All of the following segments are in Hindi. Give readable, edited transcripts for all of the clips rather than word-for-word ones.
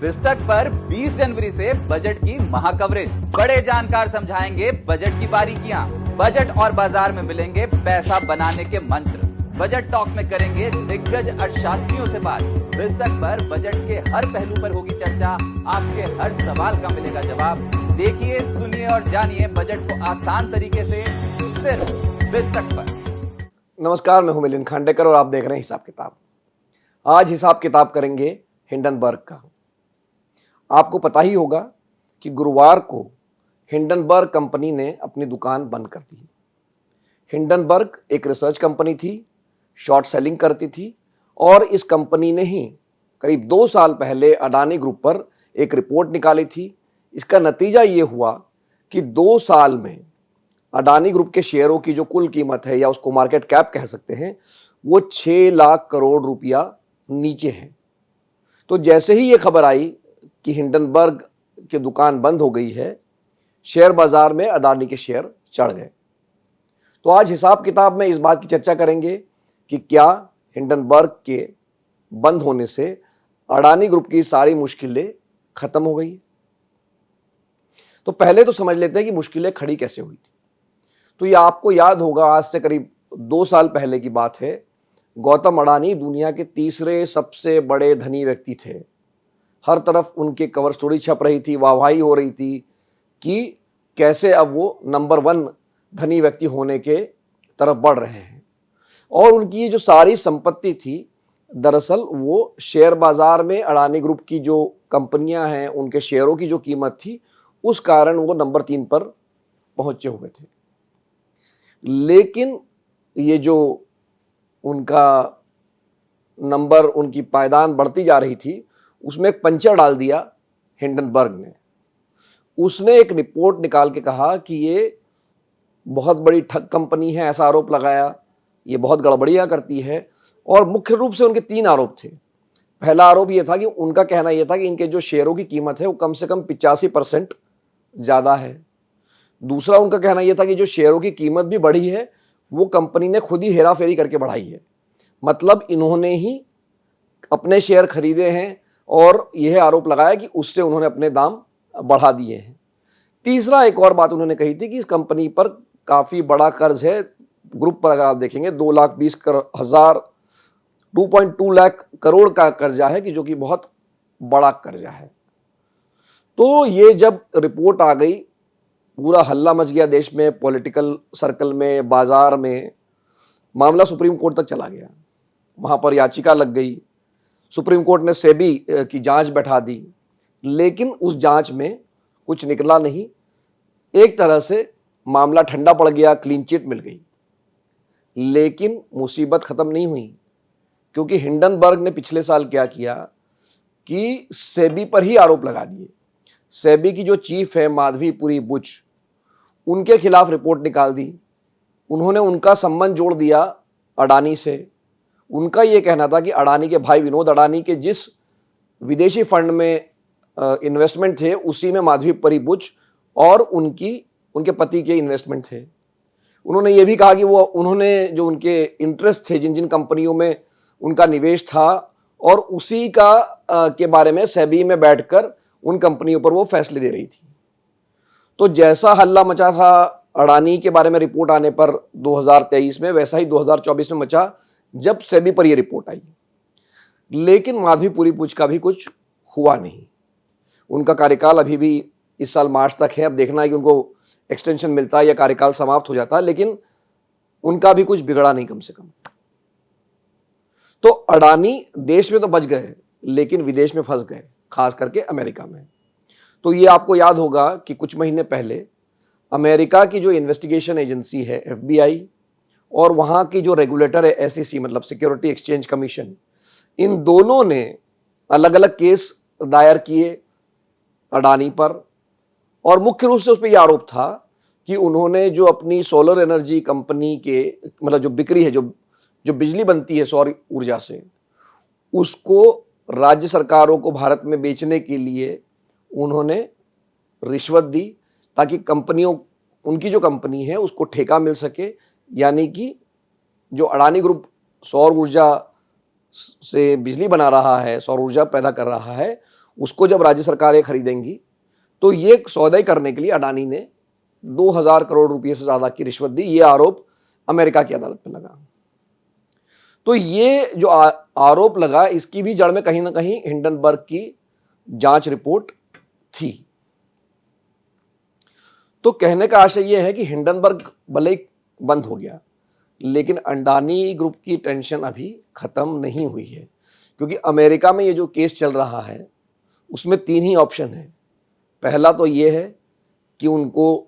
पुस्तक पर 20 जनवरी से बजट की महाकवरेज। बड़े जानकार समझाएंगे बजट की बारीकियां। बजट और बाजार में मिलेंगे पैसा बनाने के मंत्र। बजट टॉक में करेंगे दिग्गज अर्थशास्त्रियों से बात। पुस्तक पर बजट के हर पहलू पर होगी चर्चा। आपके हर सवाल का मिलेगा जवाब। देखिए, सुनिए और जानिए बजट को आसान तरीके से सिर्फ पुस्तक पर। नमस्कार, मैं हूं मिलिंद खांडेकर और आप देख रहे हैं हिसाब किताब। आज हिसाब किताब करेंगे हिंडनबर्ग का। आपको पता ही होगा कि गुरुवार को हिंडनबर्ग कंपनी ने अपनी दुकान बंद कर दी। हिंडनबर्ग एक रिसर्च कंपनी थी, शॉर्ट सेलिंग करती थी और इस कंपनी ने ही करीब 2 साल पहले अडानी ग्रुप पर एक रिपोर्ट निकाली थी। इसका नतीजा ये हुआ कि 2 साल में अडानी ग्रुप के शेयरों की जो कुल कीमत है या उसको मार्केट कैप कह सकते हैं, वो 6 लाख करोड़ रुपया नीचे है। तो जैसे ही ये खबर आई कि हिंडनबर्ग की दुकान बंद हो गई है, शेयर बाजार में अडानी के शेयर चढ़ गए। तो आज हिसाब किताब में इस बात की चर्चा करेंगे कि क्या हिंडनबर्ग के बंद होने से अडानी ग्रुप की सारी मुश्किलें खत्म हो गई। तो पहले तो समझ लेते हैं कि मुश्किलें खड़ी कैसे हुई थी। तो ये आपको याद होगा, आज से करीब 2 साल पहले की बात है। गौतम अडानी दुनिया के तीसरे सबसे बड़े धनी व्यक्ति थे। हर तरफ उनके कवर स्टोरी छप रही थी, वाहवाही हो रही थी कि कैसे अब वो नंबर 1 धनी व्यक्ति होने के तरफ बढ़ रहे हैं। और उनकी जो सारी संपत्ति थी, दरअसल वो शेयर बाजार में अडानी ग्रुप की जो कंपनियां हैं, उनके शेयरों की जो कीमत थी, उस कारण वो नंबर 3 पर पहुंचे हुए थे। लेकिन ये जो उनका नंबर, उनकी पायदान बढ़ती जा रही थी, उसमें एक पंचर डाल दिया हिंडनबर्ग ने। उसने एक रिपोर्ट निकाल के कहा कि ये बहुत बड़ी ठग कंपनी है, ऐसा आरोप लगाया। ये बहुत गड़बड़ियां करती है और मुख्य रूप से उनके 3 आरोप थे। पहला आरोप ये था कि उनका कहना यह था कि इनके जो शेयरों की कीमत है वो कम से कम 85% ज़्यादा है। दूसरा उनका कहना यह था कि जो शेयरों की कीमत भी बढ़ी है, वो कंपनी ने खुद ही हेरा फेरी करके बढ़ाई है। मतलब इन्होंने ही अपने शेयर खरीदे हैं और यह आरोप लगाया कि उससे उन्होंने अपने दाम बढ़ा दिए हैं। तीसरा एक और बात उन्होंने कही थी कि इस कंपनी पर काफ़ी बड़ा कर्ज है। ग्रुप पर अगर आप देखेंगे 2.2 लाख करोड़ का कर्जा है, कि जो कि बहुत बड़ा कर्जा है। तो ये जब रिपोर्ट आ गई, पूरा हल्ला मच गया देश में, पॉलिटिकल सर्कल में, बाजार में। मामला सुप्रीम कोर्ट तक चला गया। वहां पर याचिका लग गई। सुप्रीम कोर्ट ने सेबी की जांच बैठा दी, लेकिन उस जांच में कुछ निकला नहीं। एक तरह से मामला ठंडा पड़ गया, क्लीन चिट मिल गई। लेकिन मुसीबत खत्म नहीं हुई, क्योंकि हिंडनबर्ग ने पिछले साल क्या किया कि सेबी पर ही आरोप लगा दिए। सेबी की जो चीफ है माधवीपुरी बुच, उनके खिलाफ रिपोर्ट निकाल दी। उन्होंने उनका संबंध जोड़ दिया अडानी से। उनका यह कहना था कि अडानी के भाई विनोद अडानी के जिस विदेशी फंड में इन्वेस्टमेंट थे, उसी में माधवीपुरी बुच और उनके पति के इन्वेस्टमेंट थे। उन्होंने ये भी कहा कि वो उन्होंने जो उनके इंटरेस्ट थे, जिन जिन कंपनियों में उनका निवेश था, और उसी के बारे में सेबी में बैठकर उन कंपनियों पर वो फैसले दे रही थी। तो जैसा हल्ला मचा था अडानी के बारे में रिपोर्ट आने पर 2023 में, वैसा ही 2024 में मचा जब सेबी पर यह रिपोर्ट आई। लेकिन माधवीपुरी बुच का भी कुछ हुआ नहीं। उनका कार्यकाल अभी भी इस साल मार्च तक है। अब देखना है कि उनको एक्सटेंशन मिलता है या कार्यकाल समाप्त हो जाता है, लेकिन उनका भी कुछ बिगड़ा नहीं कम से कम। तो अडानी देश में तो बच गए, लेकिन विदेश में फंस गए, खास करके अमेरिका में। तो ये आपको याद होगा कि कुछ महीने पहले अमेरिका की जो इन्वेस्टिगेशन एजेंसी है FBI, और वहां की जो रेगुलेटर है SEC, मतलब सिक्योरिटी एक्सचेंज कमीशन, इन दोनों ने अलग अलग केस दायर किए अडानी पर। और मुख्य रूप से उस पर यह आरोप था कि उन्होंने जो अपनी सोलर एनर्जी कंपनी के, मतलब जो बिक्री है, जो बिजली बनती है सौर ऊर्जा से, उसको राज्य सरकारों को भारत में बेचने के लिए उन्होंने रिश्वत दी, ताकि कंपनियों, उनकी जो कंपनी है उसको ठेका मिल सके। यानी कि जो अडानी ग्रुप सौर ऊर्जा से बिजली बना रहा है, सौर ऊर्जा पैदा कर रहा है, उसको जब राज्य सरकारें खरीदेंगी तो ये सौदे करने के लिए अडानी ने 2000 करोड़ रुपए से ज्यादा की रिश्वत दी। ये आरोप अमेरिका की अदालत में लगा। तो ये जो आरोप लगा, इसकी भी जड़ में कहीं ना कहीं हिंडनबर्ग की जांच रिपोर्ट थी। तो कहने का आशय यह है कि हिंडनबर्ग भले ही बंद हो गया, लेकिन अडानी ग्रुप की टेंशन अभी खत्म नहीं हुई है, क्योंकि अमेरिका में ये जो केस चल रहा है उसमें 3 ही ऑप्शन है। पहला तो ये है कि उनको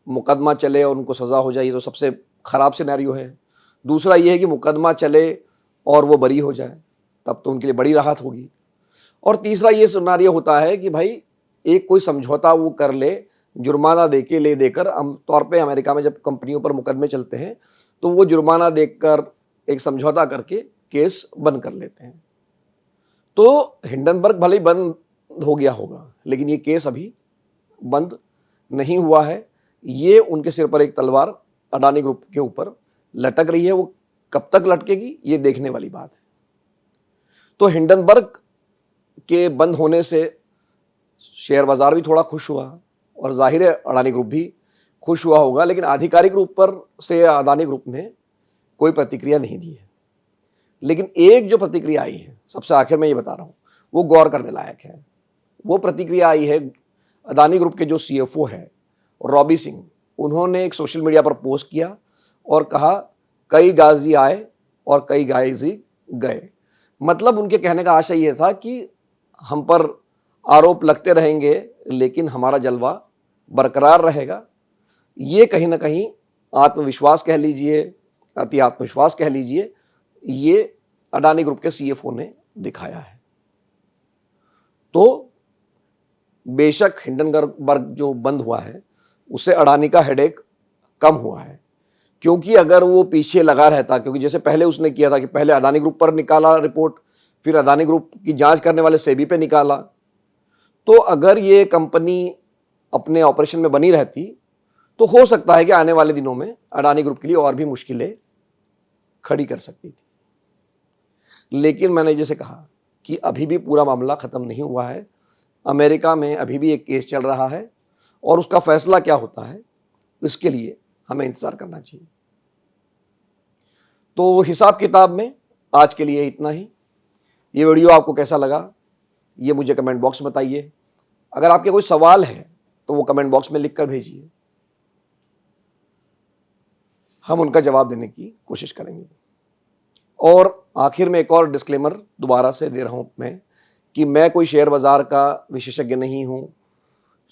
मुकदमा चले और उनको सजा हो जाए, ये तो सबसे खराब सिनेरियो है। दूसरा ये है कि मुकदमा चले और वो बरी हो जाए, तब तो उनके लिए बड़ी राहत होगी। और तीसरा ये सिनेरियो होता है कि भाई एक कोई समझौता वो कर ले, जुर्माना देके ले देकर। आमतौर पे अमेरिका में जब कंपनियों पर मुकदमे चलते हैं तो वो जुर्माना देकर एक समझौता करके केस बंद कर लेते हैं। तो हिंडनबर्ग भले ही बंद हो गया होगा, लेकिन ये केस अभी बंद नहीं हुआ है। ये उनके सिर पर एक तलवार अडानी ग्रुप के ऊपर लटक रही है। वो कब तक लटकेगी ये देखने वाली बात है। तो हिंडनबर्ग के बंद होने से शेयर बाजार भी थोड़ा खुश हुआ और जाहिर है अडानी ग्रुप भी खुश हुआ होगा, लेकिन आधिकारिक रूप पर से अडानी ग्रुप ने कोई प्रतिक्रिया नहीं दी है। लेकिन एक जो प्रतिक्रिया आई है, सबसे आखिर में ये बता रहा हूं, वो गौर करने लायक है। वो प्रतिक्रिया आई है अडानी ग्रुप के जो CFO है रॉबी सिंह, उन्होंने एक सोशल मीडिया पर पोस्ट किया और कहा कई गाजी आए और कई गाजी गए। मतलब उनके कहने का आशय यह था कि हम पर आरोप लगते रहेंगे लेकिन हमारा जलवा बरकरार रहेगा। ये कहीं ना कहीं आत्मविश्वास कह लीजिए, अति आत्मविश्वास कह लीजिए, ये अडानी ग्रुप के CFO ने दिखाया है। तो बेशक हिंडनबर्ग जो बंद हुआ है उससे अडानी का हेडेक कम हुआ है, क्योंकि अगर वो पीछे लगा रहता, क्योंकि जैसे पहले उसने किया था कि पहले अडानी ग्रुप पर निकाला रिपोर्ट, फिर अडानी ग्रुप की जांच करने वाले सेबी पे निकाला, तो अगर ये कंपनी अपने ऑपरेशन में बनी रहती तो हो सकता है कि आने वाले दिनों में अडानी ग्रुप के लिए और भी मुश्किलें खड़ी कर सकती थी। लेकिन मैंने जैसे कहा कि अभी भी पूरा मामला खत्म नहीं हुआ है। अमेरिका में अभी भी एक केस चल रहा है और उसका फैसला क्या होता है इसके लिए हमें इंतजार करना चाहिए। तो हिसाब किताब में आज के लिए इतना ही। ये वीडियो आपको कैसा लगा ये मुझे कमेंट बॉक्स में बताइए। अगर आपके कोई सवाल है तो वो कमेंट बॉक्स में लिखकर भेजिए, हम उनका जवाब देने की कोशिश करेंगे। और आखिर में एक और डिस्क्लेमर दोबारा से दे रहा हूं मैं कि मैं कोई शेयर बाजार का विशेषज्ञ नहीं हूं।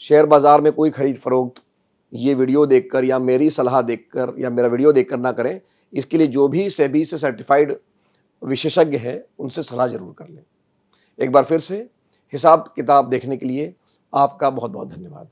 शेयर बाजार में कोई खरीद फरोख्त ये वीडियो देखकर या मेरी सलाह देखकर या मेरा वीडियो देखकर ना करें। इसके लिए जो भी सेबी से सर्टिफाइड विशेषज्ञ है उनसे सलाह जरूर कर लें। एक बार फिर से हिसाब किताब देखने के लिए आपका बहुत बहुत धन्यवाद।